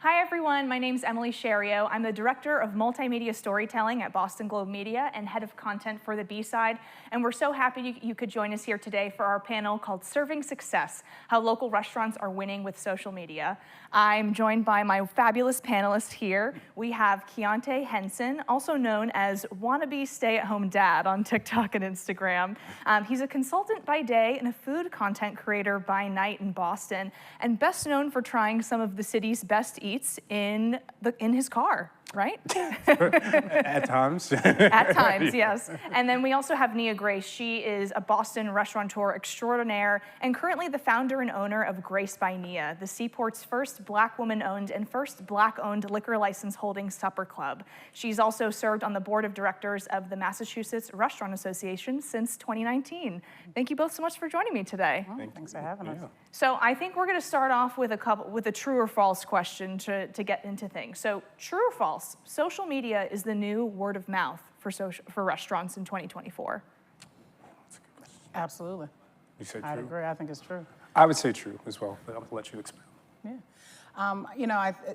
Hi everyone, my name's Emily Schario. I'm the Director of Multimedia Storytelling at Boston Globe Media and Head of Content for the B-Side. And we're so happy you could join us here today for our panel called Serving Success, How Local Restaurants Are Winning with Social Media. I'm joined by my fabulous panelists here. We have Keonté Henson, also known as wannabe stay-at-home dad on TikTok and Instagram. He's a consultant by day and a food content creator by night in Boston, and best known for trying some of the city's best eats in his car, right? At times. At times, yes. And then we also have Nia Grace. She is a Boston restaurateur extraordinaire and currently the founder and owner of Grace by Nia, the Seaport's first Black woman-owned and first Black-owned liquor license holding supper club. She's also served on the board of directors of the Massachusetts Restaurant Association since 2019. Thank you both so much for joining me today. Oh, thanks for having us. So I think we're going to start off with a true or false question to get into things. So true or false, social media is the new word of mouth for restaurants in 2024? That's a good question. Absolutely. You say true? I'd agree. I think it's true. I would say true as well, but I'll let you expound. Yeah.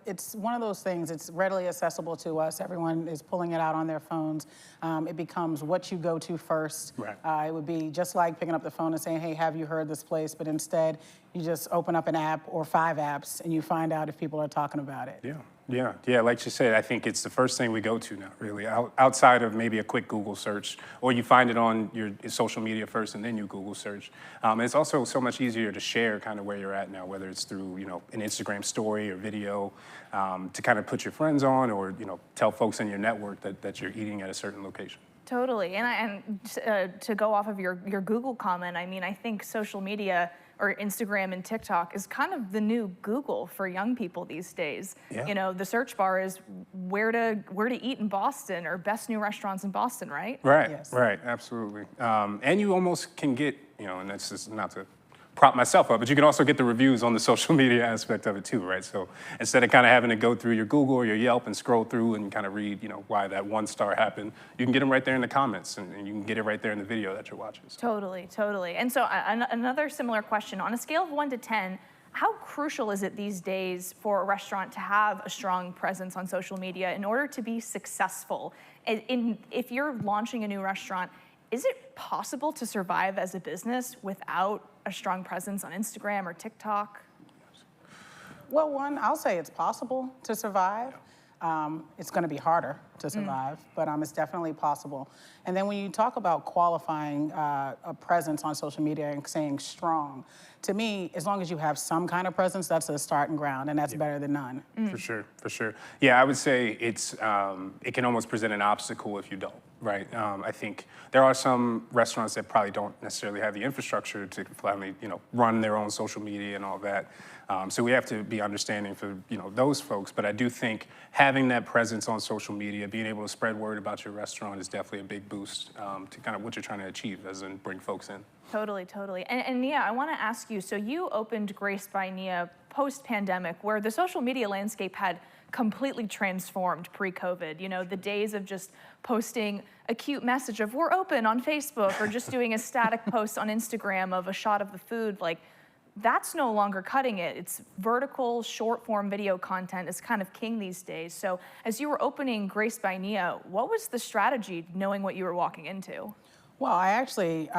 It's one of those things, it's readily accessible to us. Everyone is pulling it out on their phones. It becomes what you go to first. Right. It would be just like picking up the phone and saying, hey, have you heard this place? But instead, you just open up an app or 5 apps and you find out if people are talking about it. Yeah, like you said, I think it's the first thing we go to now, really, outside of maybe a quick Google search, or you find it on your social media first and then you Google search. And it's also so much easier to share kind of where you're at now, whether it's through, an Instagram story or video, to kind of put your friends on or, tell folks in your network that you're eating at a certain location. Totally, and to go off of your Google comment, I mean, I think social media or Instagram and TikTok is kind of the new Google for young people these days. Yeah. The search bar is where to eat in Boston or best new restaurants in Boston, right? Right, Yes. right, absolutely. And you almost can get, and that's just not to prop myself up, but you can also get the reviews on the social media aspect of it too, right? So instead of kind of having to go through your Google or your Yelp and scroll through and kind of read, why that 1 star happened, you can get them right there in the comments and you can get it right there in the video that you're watching. So. Totally. And so another similar question, on a scale of 1 to 10, how crucial is it these days for a restaurant to have a strong presence on social media in order to be successful? If you're launching a new restaurant, is it possible to survive as a business without a strong presence on Instagram or TikTok? Well, I'll say it's possible to survive. It's going to be harder to survive, but it's definitely possible. And then when you talk about qualifying a presence on social media and saying strong, to me, as long as you have some kind of presence, that's a starting ground, and that's better than none. For sure. Yeah, I would say it can almost present an obstacle if you don't, right? I think there are some restaurants that probably don't necessarily have the infrastructure to finally, run their own social media and all that. So we have to be understanding for, those folks. But I do think having that presence on social media, being able to spread word about your restaurant is definitely a big boost to kind of what you're trying to achieve, as in bring folks in. Totally. And Nia, I want to ask you, so you opened Grace by Nia post-pandemic, where the social media landscape had completely transformed pre-COVID. The days of just posting a cute message of we're open on Facebook or just doing a static post on Instagram of a shot of the food, that's no longer cutting it. It's vertical, short-form video content is kind of king these days. So as you were opening Grace by Nia, what was the strategy knowing what you were walking into? Well, I actually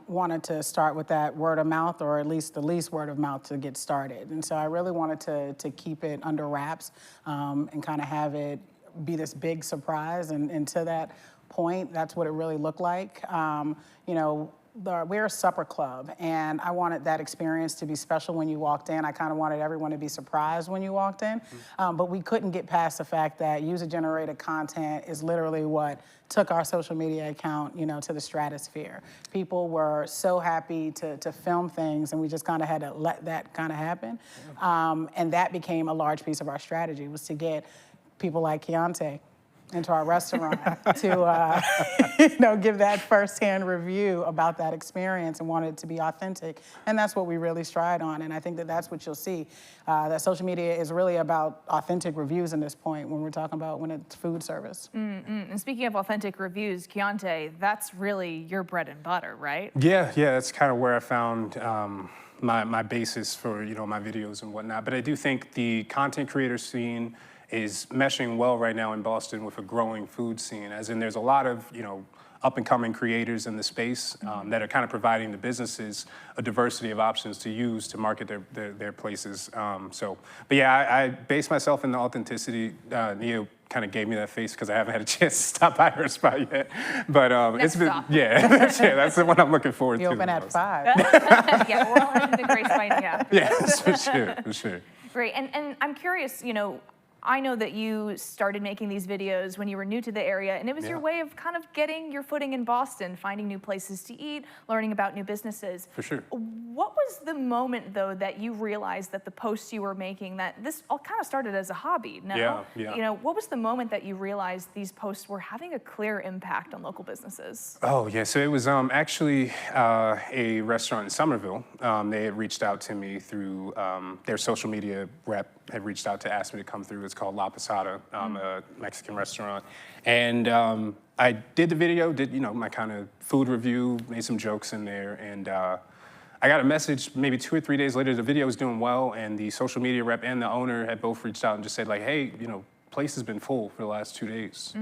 wanted to start with that word of mouth, or at least the least word of mouth to get started. And so I really wanted to keep it under wraps and kind of have it be this big surprise. And to that point, that's what it really looked like. We're a supper club, and I wanted that experience to be special when you walked in. I kind of wanted everyone to be surprised when you walked in, but we couldn't get past the fact that user-generated content is literally what took our social media account, to the stratosphere. People were so happy to film things, and we just kind of had to let that kind of happen. And that became a large piece of our strategy, was to get people like Keonté into our restaurant to give that firsthand review about that experience and wanted it to be authentic. And that's what we really stride on. And I think that that's what you'll see, that social media is really about authentic reviews in this point when we're talking about when it's food service. And speaking of authentic reviews, Keonté, that's really your bread and butter, right? Yeah, that's kind of where I found my basis for my videos and whatnot. But I do think the content creator scene is meshing well right now in Boston with a growing food scene, as in there's a lot of up and coming creators in the space that are kind of providing the businesses a diversity of options to use to market their places. But yeah, I base myself in the authenticity. Nia kind of gave me that face because I haven't had a chance to stop by her spot yet. But it's been, that's the one I'm looking forward to. You open at 5. Yeah, we're all heading to Grace by now. Yes, for sure. Great, and I'm curious, I know that you started making these videos when you were new to the area, and it was your way of kind of getting your footing in Boston, finding new places to eat, learning about new businesses. For sure. What was the moment, though, that you realized that the posts you were making, that this all kind of started as a hobby, no? Yeah. What was the moment that you realized these posts were having a clear impact on local businesses? Oh, yeah, so it was actually a restaurant in Somerville. They had reached out to me through their social media rep had reached out to ask me to come through. It's called La Posada, a Mexican restaurant. And I did the video, did my kind of food review, made some jokes in there, and I got a message maybe 2 or 3 days later. The video was doing well, and the social media rep and the owner had both reached out and just said like, hey, place has been full for the last 2 days,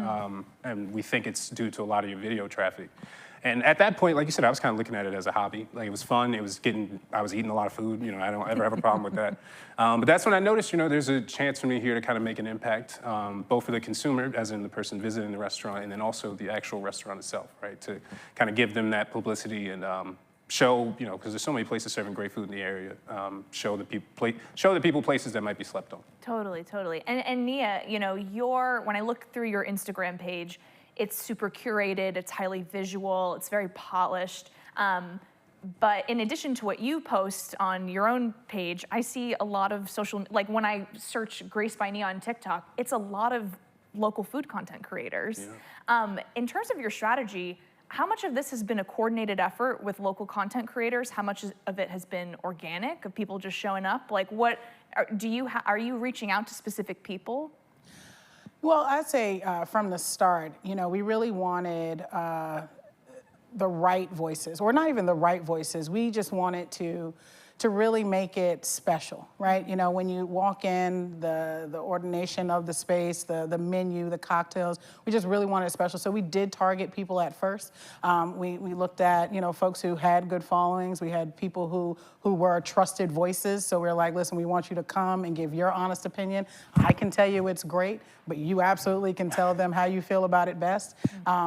and we think it's due to a lot of your video traffic. And at that point, like you said, I was kind of looking at it as a hobby. Like, it was fun. I was eating a lot of food. I don't ever have a problem with that. But that's when I noticed, there's a chance for me here to kind of make an impact, both for the consumer, as in the person visiting the restaurant, and then also the actual restaurant itself, right? To kind of give them that publicity and show, because there's so many places serving great food in the area, show the people places that might be slept on. Totally. And Nia, when I look through your Instagram page, it's super curated, it's highly visual, it's very polished. But in addition to what you post on your own page, I see a lot of like when I search Grace by Nia on TikTok, it's a lot of local food content creators. Yeah. In terms of your strategy, how much of this has been a coordinated effort with local content creators? How much of it has been organic, of people just showing up? Like, what are you reaching out to specific people? Well, I'd say from the start, we really wanted the right voices, or not even the right voices. We just wanted to really make it special, right? When you walk in, the ordination of the space, the menu, the cocktails, we just really wanted it special. So we did target people at first. We looked at, folks who had good followings. We had people who were trusted voices. So we're like, listen, we want you to come and give your honest opinion. I can tell you it's great, but you absolutely can tell them how you feel about it best.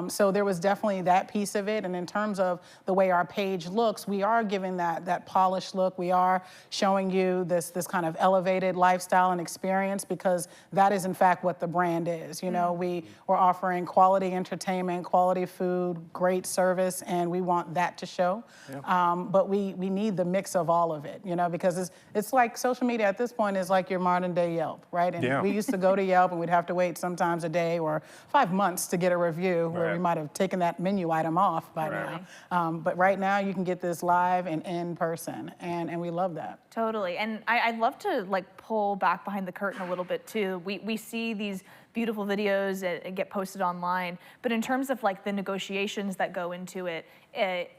So there was definitely that piece of it. And in terms of the way our page looks, we are giving that polished look. We are showing you this kind of elevated lifestyle and experience, because that is in fact what the brand is. We're offering quality entertainment, quality food, great service, and we want that to show. Yeah. But we need the mix of all of it, because it's like social media at this point is like your modern day Yelp, right? And we used to go to Yelp and we'd have to wait sometimes a day or 5 months to get a review, where we might have taken that menu item off by now. But right now you can get this live and in person, and we love that. Totally, and I'd love to pull back behind the curtain a little bit too. We see these beautiful videos that get posted online, but in terms of the negotiations that go into it,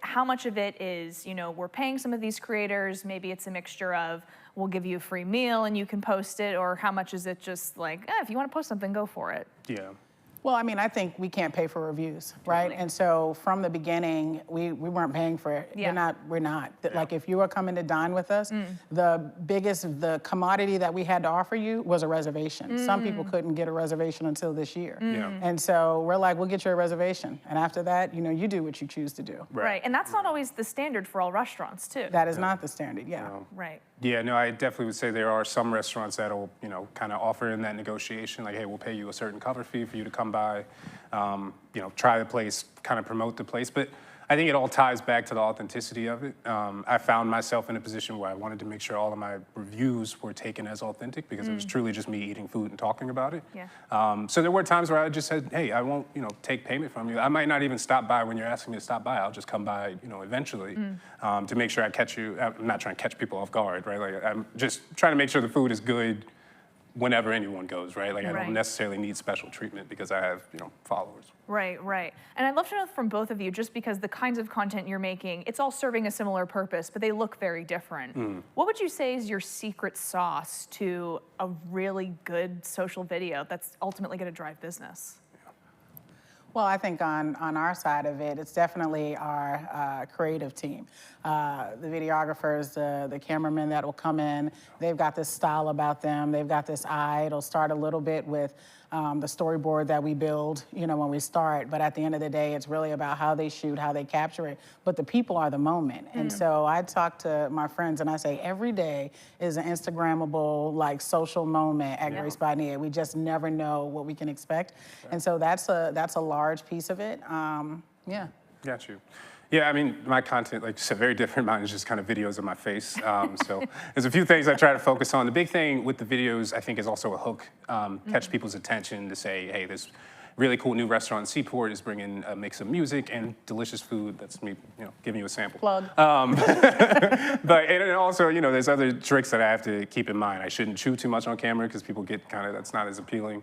how much of it is, we're paying some of these creators, maybe it's a mixture of we'll give you a free meal and you can post it, or how much is it just if you want to post something, go for it? Yeah. Well, I think we can't pay for reviews, right? Totally. And so from the beginning, we weren't paying for it. Yeah. We're not. Yeah. If you are coming to dine with us, the commodity that we had to offer you was a reservation. Some people couldn't get a reservation until this year. Yeah. And so we're like, we'll get you a reservation. And after that, you do what you choose to do. Right. And that's not always the standard for all restaurants, too. That is not the standard, No. Right. Yeah, no, I definitely would say there are some restaurants that'll, kind of offer in that negotiation, like, hey, we'll pay you a certain cover fee for you to come by, try the place, kind of promote the place. But I think it all ties back to the authenticity of it. I found myself in a position where I wanted to make sure all of my reviews were taken as authentic because it was truly just me eating food and talking about it. Yeah. So there were times where I just said, hey, I won't, take payment from you. I might not even stop by when you're asking me to stop by. I'll just come by, eventually to make sure I catch you. I'm not trying to catch people off guard, right? Like I'm just trying to make sure the food is good whenever anyone goes, right? Like I don't necessarily need special treatment because I have, followers. Right, right. And I'd love to know from both of you, just because the kinds of content you're making, it's all serving a similar purpose, but they look very different. What would you say is your secret sauce to a really good social video that's ultimately going to drive business? Well, I think on our side of it, it's definitely our creative team. The videographers, the cameramen that will come in, they've got this style about them. They've got this eye. It'll start a little bit with the storyboard that we build, when we start. But at the end of the day, it's really about how they shoot, how they capture it. But the people are the moment. And so I talk to my friends and I say, every day is an Instagrammable, social moment at Grace by Nia. We just never know what we can expect. And so that's a large piece of it. Yeah. Got you. Yeah, I mean, my content, like you said, very different. Mine is just kind of videos of my face. So there's a few things I try to focus on. The big thing with the videos, I think, is also a hook. Catch people's attention to say, hey, this really cool new restaurant in Seaport is bringing a mix of music and delicious food. That's me, giving you a sample. Plug. But and also, there's other tricks that I have to keep in mind. I shouldn't chew too much on camera because people get that's not as appealing.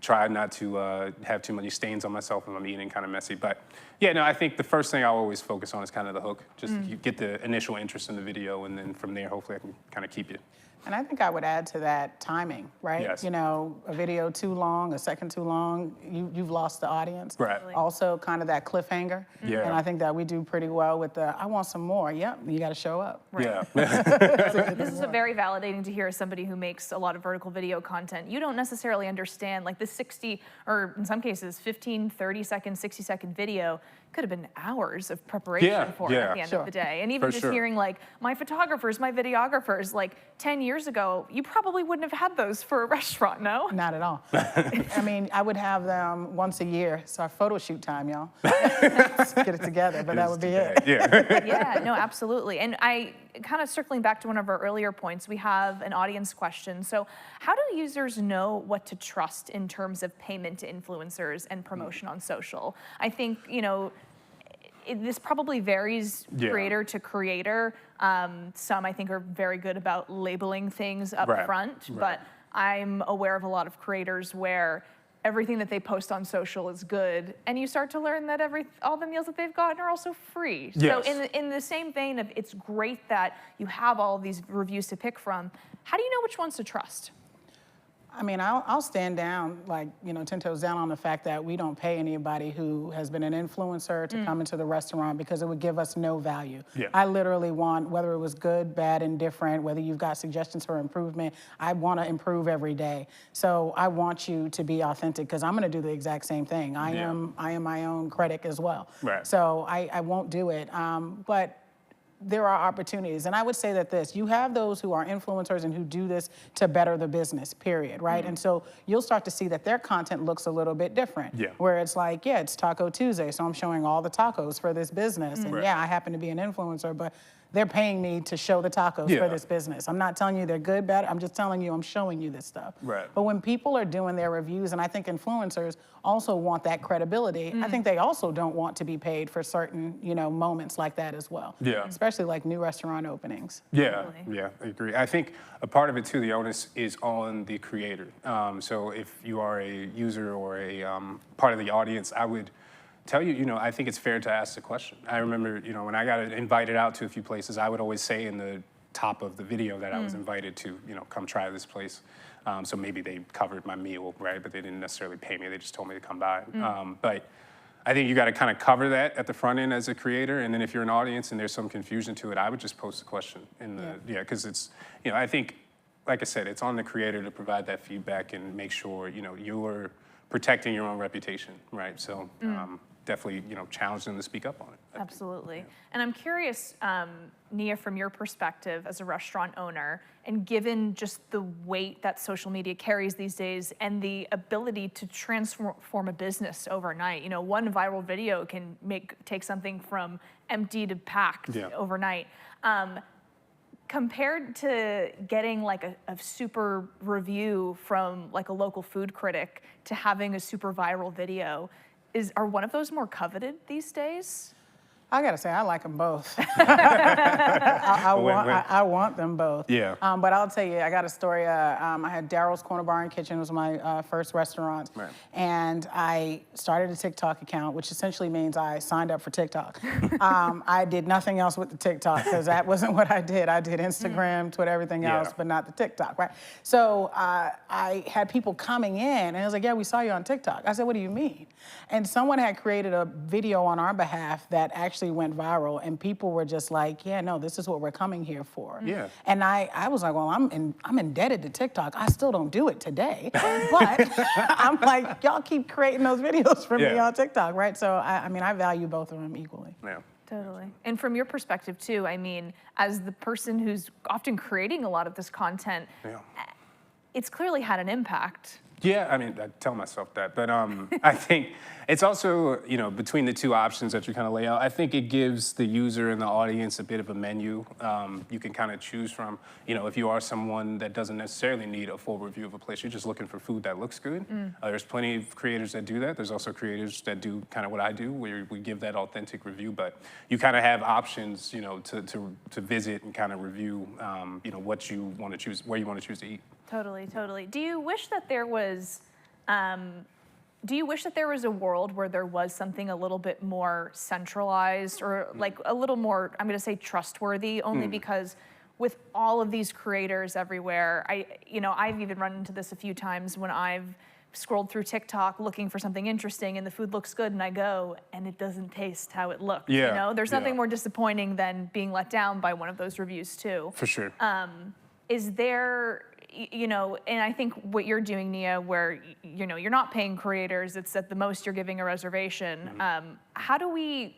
Try not to have too many stains on myself if I'm eating kind of messy. But yeah, no, I think the first thing I always focus on is kind of the hook. Just you get the initial interest in the video, and then from there, hopefully I can kind of keep you. And I think I would add to that timing, right? Yes. A video too long, a second too long, you've lost the audience. Right. Also, kind of that cliffhanger. Yeah. And I think that we do pretty well with the, I want some more. Yep, you got to show up. Right. Yeah. This is very validating to hear as somebody who makes a lot of vertical video content. You don't necessarily understand, like the 60, or in some cases, 15, 30-second, 60-second video could have been hours of preparation for it at the end of the day. And even just hearing my photographers, my videographers, 10 years ago, you probably wouldn't have had those for a restaurant, no? Not at all. I mean, I would have them once a year. It's our photo shoot time, y'all. Let's get it together, but that would be it. Yeah. Yeah, no, absolutely. And I kind of circling back to one of our earlier points, we have an audience question. So how do users know what to trust in terms of payment to influencers and promotion on social? I think, this probably varies creator to creator. Some I think are very good about labeling things up front, but I'm aware of a lot of creators where everything that they post on social is good, and you start to learn that all the meals that they've gotten are also free. Yes. So in the same vein of it's great that you have all of these reviews to pick from, how do you know which ones to trust? I mean, I'll stand down, 10 toes down on the fact that we don't pay anybody who has been an influencer to come into the restaurant because it would give us no value. Yeah. I literally want, whether it was good, bad, indifferent, whether you've got suggestions for improvement, I want to improve every day. So I want you to be authentic because I'm going to do the exact same thing. I am my own critic as well. Right. So I won't do it. But there are opportunities. And I would say that you have those who are influencers and who do this to better the business, period, right? And so you'll start to see that their content looks a little bit different. Yeah. Where it's it's Taco Tuesday, so I'm showing all the tacos for this business. And I happen to be an influencer, but they're paying me to show the tacos for this business. I'm not telling you they're good, bad. I'm just telling you I'm showing you this stuff. Right. But when people are doing their reviews, and I think influencers also want that credibility, I think they also don't want to be paid for certain, moments like that as well. Yeah. Especially like new restaurant openings. Yeah, I agree. I think a part of it too, the onus is on the creator. So if you are a user or a part of the audience, I would tell you, I think it's fair to ask the question. I remember, when I got invited out to a few places, I would always say in the top of the video that I was invited to, come try this place. So maybe they covered my meal, right? But they didn't necessarily pay me. They just told me to come by. But I think you got to kind of cover that at the front end as a creator. And then if you're an audience and there's some confusion to it, I would just post the question in the, because it's, I think, like I said, it's on the creator to provide that feedback and make sure, you're protecting your own reputation, right? So definitely, challenge them to speak up on it. Absolutely. And I'm curious, Nia, from your perspective as a restaurant owner, and given just the weight that social media carries these days and the ability to transform a business overnight, one viral video can take something from empty to packed overnight. Compared to getting like a super review from like a local food critic to having a super viral video, are one of those more coveted these days? I gotta say, I like them both. I want them both. Yeah. But I'll tell you, I got a story. I had Daryl's Corner Bar and Kitchen. It was my first restaurant. Right. And I started a TikTok account, which essentially means I signed up for TikTok. I did nothing else with the TikTok because that wasn't what I did. I did Instagram, Twitter, everything else, but not the TikTok, right? So I had people coming in, and it was like, yeah, we saw you on TikTok. I said, what do you mean? And someone had created a video on our behalf that actually went viral, and people were just like, yeah, no, this is what we're coming here for. Yeah. And I was like, well, I'm indebted to TikTok. I still don't do it today, but I'm like, y'all keep creating those videos for me on TikTok, right? So I mean, I value both of them equally. Yeah. Totally. And from your perspective too, I mean, as the person who's often creating a lot of this content, it's clearly had an impact. Yeah, I mean, I tell myself that, but I think it's also, between the two options that you kind of lay out, I think it gives the user and the audience a bit of a menu you can kind of choose from. If you are someone that doesn't necessarily need a full review of a place, you're just looking for food that looks good. There's plenty of creators that do that. There's also creators that do kind of what I do, where we give that authentic review, but you kind of have options, to visit and kind of review, what you want to choose, where you want to choose to eat. Totally, totally. Do you wish that there was a world where there was something a little bit more centralized or like a little more, I'm gonna say trustworthy, only because with all of these creators everywhere, I've even run into this a few times when I've scrolled through TikTok looking for something interesting and the food looks good and I go and it doesn't taste how it looked. There's nothing more disappointing than being let down by one of those reviews too. For sure. Is there, and I think what you're doing, Nia, where, you're not paying creators, it's at the most you're giving a reservation. How do we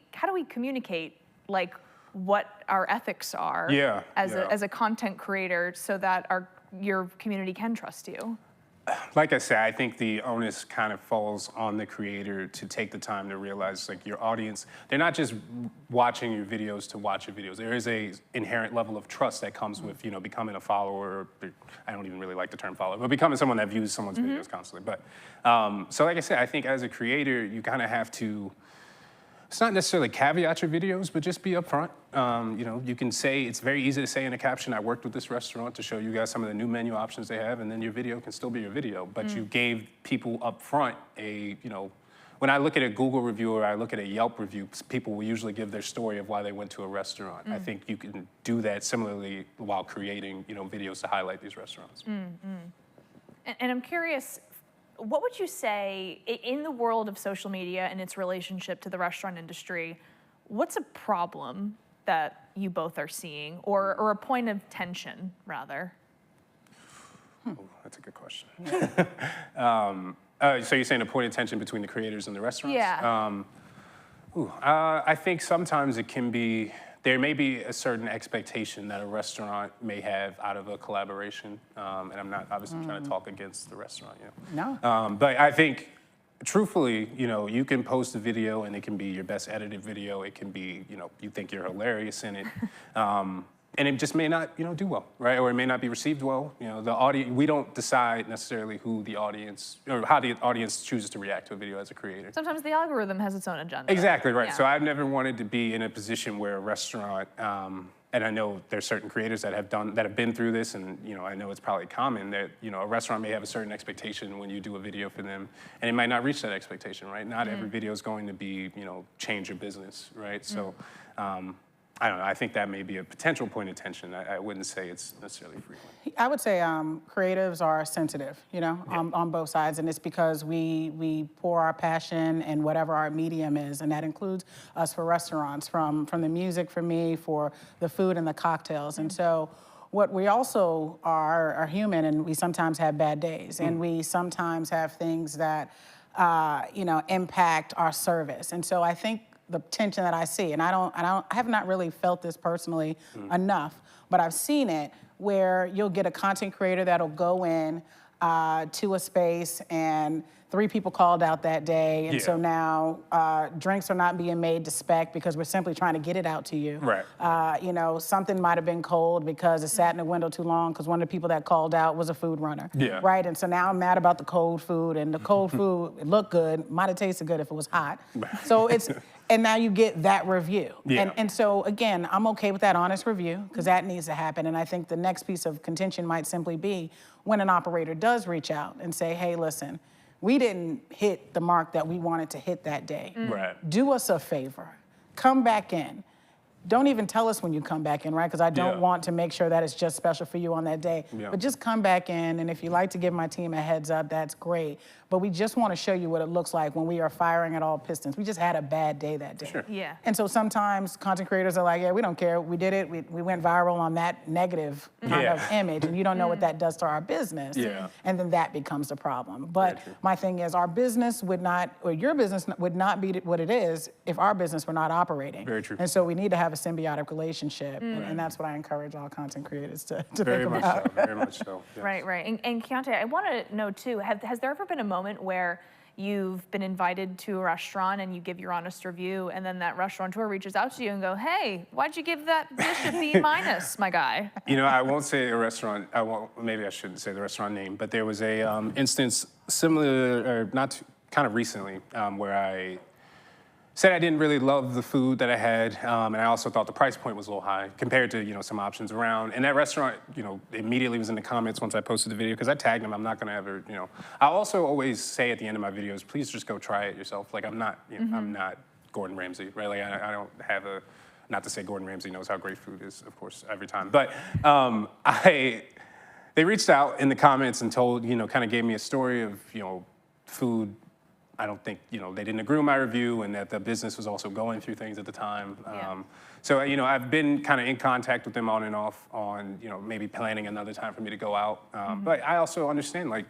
communicate, like, what our ethics are as a content creator so that your community can trust you? Like I said, I think the onus kind of falls on the creator to take the time to realize, like, your audience, they're not just watching your videos to watch your videos. There is a inherent level of trust that comes with, becoming a follower. I don't even really like the term follower, but becoming someone that views someone's videos constantly. But so like I said, I think as a creator, you kind of have to, it's not necessarily caveat your videos, but just be upfront. You can say, it's very easy to say in a caption, I worked with this restaurant to show you guys some of the new menu options they have, and then your video can still be your video. But you gave people upfront when I look at a Google review or I look at a Yelp review, people will usually give their story of why they went to a restaurant. I think you can do that similarly while creating, videos to highlight these restaurants. And I'm curious, what would you say, in the world of social media and its relationship to the restaurant industry, what's a problem that you both are seeing, or a point of tension, rather? Oh, that's a good question. So you're saying a point of tension between the creators and the restaurants? Yeah. I think sometimes it can be, there may be a certain expectation that a restaurant may have out of a collaboration, and I'm not obviously trying to talk against the restaurant. No. But I think, truthfully, you can post a video and it can be your best edited video. It can be, you think you're hilarious in it. And it just may not, do well, right? Or it may not be received well. The audience, we don't decide necessarily who the audience, or how the audience chooses to react to a video as a creator. Sometimes the algorithm has its own agenda. Exactly, right. Yeah. So I've never wanted to be in a position where a restaurant, and I know there's certain creators that have been through this, and I know it's probably common that a restaurant may have a certain expectation when you do a video for them, and it might not reach that expectation, right? Not every video is going to be change your business, right? So I don't know. I think that may be a potential point of tension. I wouldn't say it's necessarily frequent. I would say creatives are sensitive, on both sides, and it's because we pour our passion in whatever our medium is, and that includes us for restaurants, from the music for me, for the food and the cocktails, and so what we also are human, and we sometimes have bad days, and we sometimes have things that impact our service. And so I think the tension that I see, and I have not really felt this personally enough, but I've seen it where you'll get a content creator that'll go in to a space and 3 people called out that day, and so now drinks are not being made to spec because we're simply trying to get it out to you. Right. Something might have been cold because it sat in the window too long because one of the people that called out was a food runner. Yeah. Right, and so now I'm mad about the cold food, and the cold food, it looked good, might have tasted good if it was hot. So it's, and now you get that review. Yeah. And so again, I'm okay with that honest review because that needs to happen. And I think the next piece of contention might simply be when an operator does reach out and say, hey, listen, we didn't hit the mark that we wanted to hit that day. Right. Do us a favor. Come back in. Don't even tell us when you come back in, right? Because I don't want to make sure that it's just special for you on that day. But just come back in, and if you like to give my team a heads up, that's great. But we just want to show you what it looks like when we are firing at all pistons. We just had a bad day that day. Sure. Yeah. And so sometimes content creators are like, yeah, we don't care. We did it. We went viral on that negative kind of image, and you don't know what that does to our business. Yeah. And then that becomes the problem. But my thing is, our business would not, or your business would not be what it is if our business were not operating. Very true. And so we need to have a symbiotic relationship, and that's what I encourage all content creators to Very think much about. so. Very much so. Yes. Right. And Keonté, I want to know too, has there ever been a moment where you've been invited to a restaurant and you give your honest review, and then that restaurateur reaches out to you and go, hey, why'd you give that dish a B-, my guy? I won't say a restaurant, maybe I shouldn't say the restaurant name, but there was a instance similar, or not kind of recently, where I said I didn't really love the food that I had, and I also thought the price point was a little high compared to some options around. And that restaurant, immediately was in the comments once I posted the video because I tagged them. I'm not gonna ever, I also always say at the end of my videos, please just go try it yourself. Like I'm not Gordon Ramsay, right? Like I don't have a, not to say Gordon Ramsay knows how great food is, of course, every time, but they reached out in the comments and told, kind of gave me a story of, food. I don't think, they didn't agree with my review, and that the business was also going through things at the time. So, I've been kind of in contact with them on and off on, maybe planning another time for me to go out. But I also understand, like,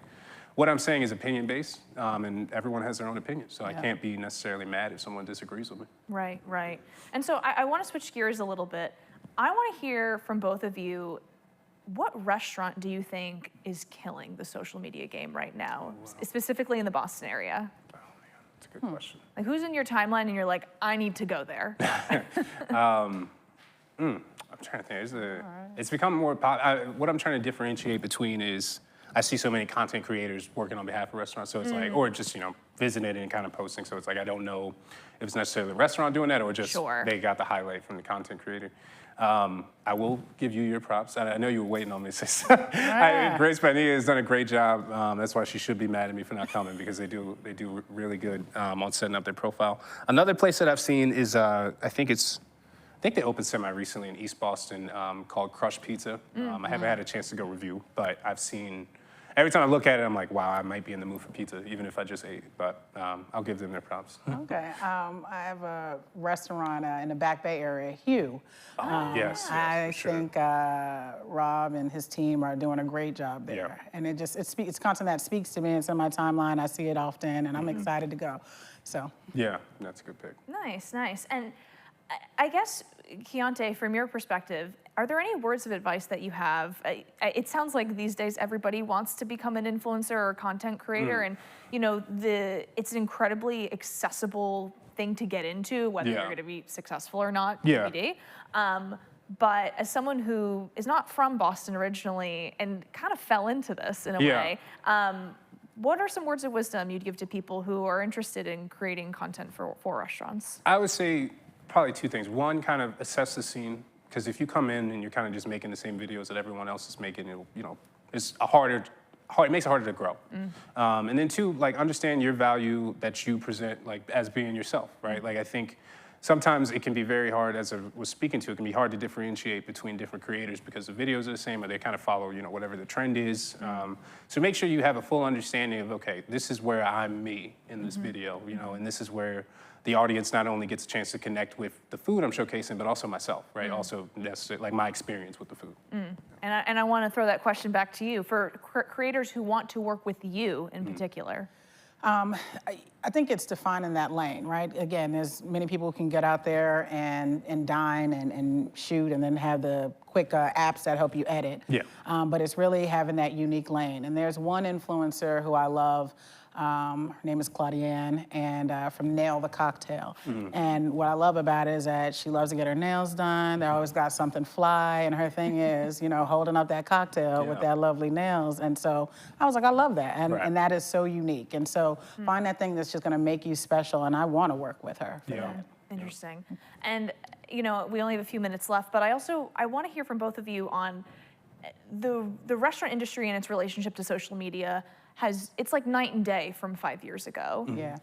what I'm saying is opinion-based, and everyone has their own opinion. So I can't be necessarily mad if someone disagrees with me. Right. And so I want to switch gears a little bit. I want to hear from both of you, what restaurant do you think is killing the social media game right now, specifically in the Boston area? That's a good question. Like, who's in your timeline and you're like, I need to go there? I'm trying to think. It's become more what I'm trying to differentiate between is I see so many content creators working on behalf of restaurants, so it's like, or just visiting and kind of posting, so it's like I don't know if it's necessarily the restaurant doing that or just they got the highlight from the content creator. I will give you your props. I know you were waiting on me to say something. Grace Padilla has done a great job. That's why she should be mad at me for not coming, because they do really good on setting up their profile. Another place that I've seen is I think they opened semi-recently in East Boston called Crush Pizza. I haven't had a chance to go review, but I've seen, every time I look at it, I'm like, wow, I might be in the mood for pizza, even if I just ate. But I'll give them their props. Okay. I have a restaurant in the Back Bay area, Hugh. Yes, I for sure. think Rob and his team are doing a great job there. Yeah. And it's content that speaks to me. It's in my timeline. I see it often, and I'm excited to go. So. Yeah, that's a good pick. Nice. And I guess, Keonté, from your perspective, are there any words of advice that you have? It sounds like these days everybody wants to become an influencer or content creator, and it's an incredibly accessible thing to get into, whether you're going to be successful or not, TBD. But as someone who is not from Boston originally and kind of fell into this in a way, what are some words of wisdom you'd give to people who are interested in creating content for restaurants? I would say probably 2 things. One, kind of assess the scene, because if you come in and you're kind of just making the same videos that everyone else is making, it makes it harder to grow. And then 2, like, understand your value that you present, like, as being yourself, right? Like, I think sometimes it can be very hard, as I was speaking to, it can be hard to differentiate between different creators because the videos are the same, or they kind of follow, whatever the trend is. So make sure you have a full understanding of, okay, this is where I'm me in this video, and this is where the audience not only gets a chance to connect with the food I'm showcasing, but also myself, right? Also, necessarily, like, my experience with the food. And I want to throw that question back to you for creators who want to work with you in particular. I think it's defining that lane, right? Again, there's many people who can get out there and dine and shoot and then have the quick apps that help you edit. Yeah. But it's really having that unique lane. And there's one influencer who I love. Her name is Claudiane, and from Nail the Cocktail. And what I love about it is that she loves to get her nails done. They always got something fly, and her thing is, you know, holding up that cocktail with that lovely nails. And so I was like, I love that, and that is so unique. And so find that thing that's just going to make you special, and I want to work with her for that. Interesting. And you know, we only have a few minutes left, but I want to hear from both of you on the restaurant industry and its relationship to social media. It's like night and day from 5 years ago. Yeah.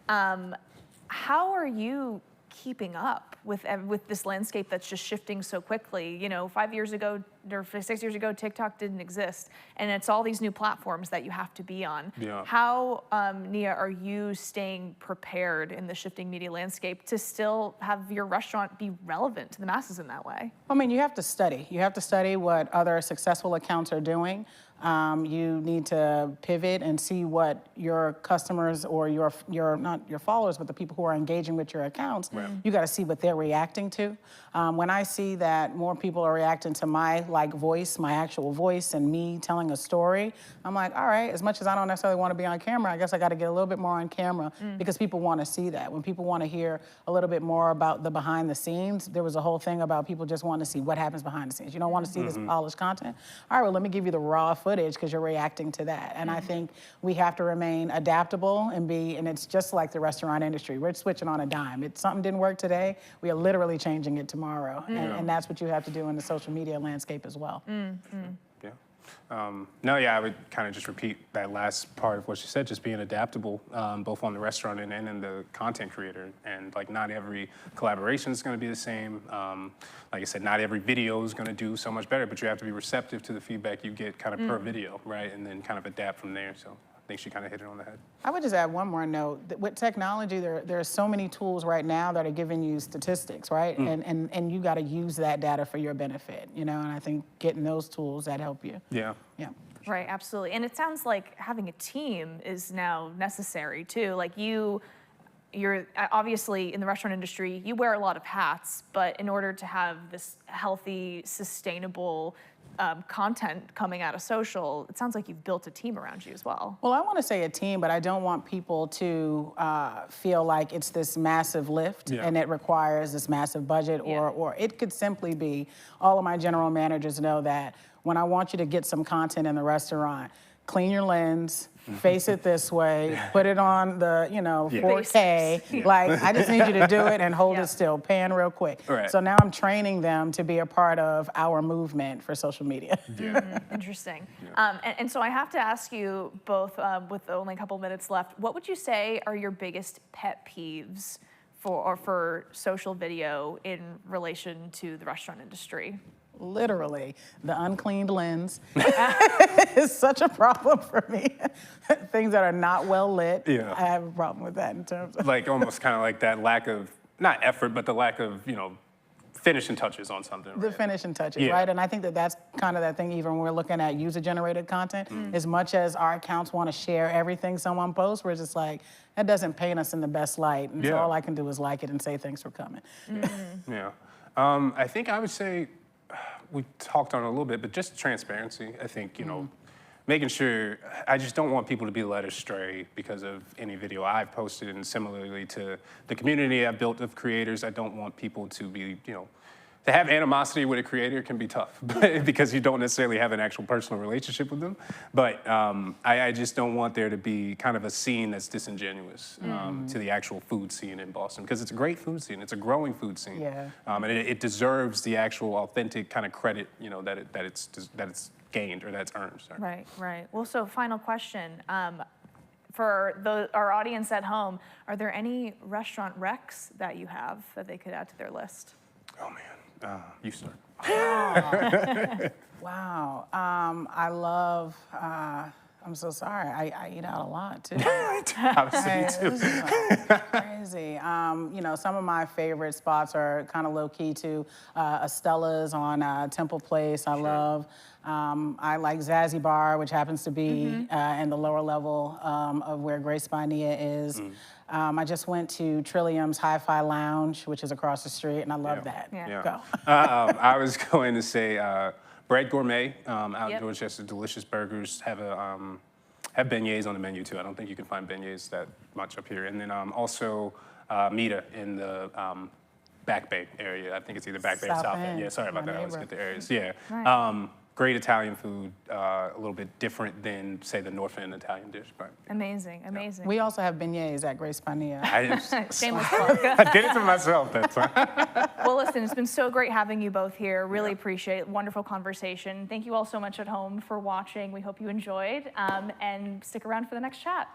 How are you keeping up with this landscape that's just shifting so quickly? You know, 5 years ago or 6 years ago, TikTok didn't exist, and it's all these new platforms that you have to be on. Yeah. How, Nia, are you staying prepared in the shifting media landscape to still have your restaurant be relevant to the masses in that way? I mean, you have to study. You have to study what other successful accounts are doing. You need to pivot and see what your customers or your not your followers, but the people who are engaging with your accounts, you got to see what they're reacting to. When I see that more people are reacting to my voice, my actual voice, and me telling a story, I'm like, all right, as much as I don't necessarily want to be on camera, I guess I got to get a little bit more on camera because people want to see that. When people want to hear a little bit more about the behind the scenes, there was a whole thing about people just want to see what happens behind the scenes. You don't want to see this polished content? All right, well, let me give you the raw footage because you're reacting to that. And I think we have to remain adaptable and it's just like the restaurant industry. We're switching on a dime. If something didn't work today, we are literally changing it tomorrow. And that's what you have to do in the social media landscape as well. I would kind of just repeat that last part of what you said, just being adaptable, both on the restaurant and in the content creator. And like, not every collaboration is going to be the same. Like I said, not every video is going to do so much better, but you have to be receptive to the feedback you get kind of per video, right? And then kind of adapt from there. So I think she kind of hit it on the head. I would just add one more note. With technology, there are so many tools right now that are giving you statistics, right? And you got to use that data for your benefit, you know? And I think getting those tools that help you. Yeah. Right, absolutely. And it sounds like having a team is now necessary too. Like you're obviously in the restaurant industry, you wear a lot of hats, but in order to have this healthy, sustainable content coming out of social, it sounds like you've built a team around you as well. Well, I want to say a team, but I don't want people to feel like it's this massive lift and it requires this massive budget, or it could simply be all of my general managers know that when I want you to get some content in the restaurant, clean your lens, face it this way, put it on the, 4K. Like, I just need you to do it and hold it still, pan real quick. Right. So now I'm training them to be a part of our movement for social media. Interesting. And so I have to ask you both, with only a couple minutes left, what would you say are your biggest pet peeves for social video in relation to the restaurant industry? Literally, the uncleaned lens is such a problem for me. Things that are not well lit, I have a problem with that in terms of... Like almost kind of like that lack of, not effort, but the lack of, finishing touches on something. The finishing touches, right? And I think that's kind of that thing even when we're looking at user-generated content. As much as our accounts want to share everything someone posts, we're just like, that doesn't paint us in the best light. And so all I can do is like it and say thanks for coming. I think I would say, we talked on it a little bit, but just transparency. I think, making sure, I just don't want people to be led astray because of any video I've posted, and similarly to the community I've built of creators, I don't want people to be, to have animosity with a creator can be tough because you don't necessarily have an actual personal relationship with them. But I just don't want there to be kind of a scene that's disingenuous to the actual food scene in Boston, because it's a great food scene. It's a growing food scene. And it deserves the actual authentic kind of credit, that it's gained or that's earned. Sorry. Right. Well, so final question. For our audience at home, are there any restaurant recs that you have that they could add to their list? Oh, man. You start. Wow. I love, I'm so sorry. I eat out a lot too. Obviously, me too. This is crazy. You know, some of my favorite spots are kind of low key too. Estella's on Temple Place. I love. I like Zazzy Bar, which happens to be in the lower level of where Grace Bonilla is. I just went to Trillium's Hi-Fi Lounge, which is across the street, and I love that. Yeah. Go. I was going to say Bread Gourmet out Yep. in Dorchester. Delicious burgers. Have beignets on the menu too. I don't think you can find beignets that much up here. And then also Mita in the Back Bay area. I think it's either Back Bay or South South End. End, Yeah, sorry about my that. I always neighbor. get the areas. Yeah. Right. Great Italian food, a little bit different than, say, the North End Italian dish. But Amazing, amazing. We also have beignets at Grace Bonilla. Shameless plug. I did it to myself that time. Well, listen, it's been so great having you both here. Really appreciate it. Wonderful conversation. Thank you all so much at home for watching. We hope you enjoyed, and stick around for the next chat.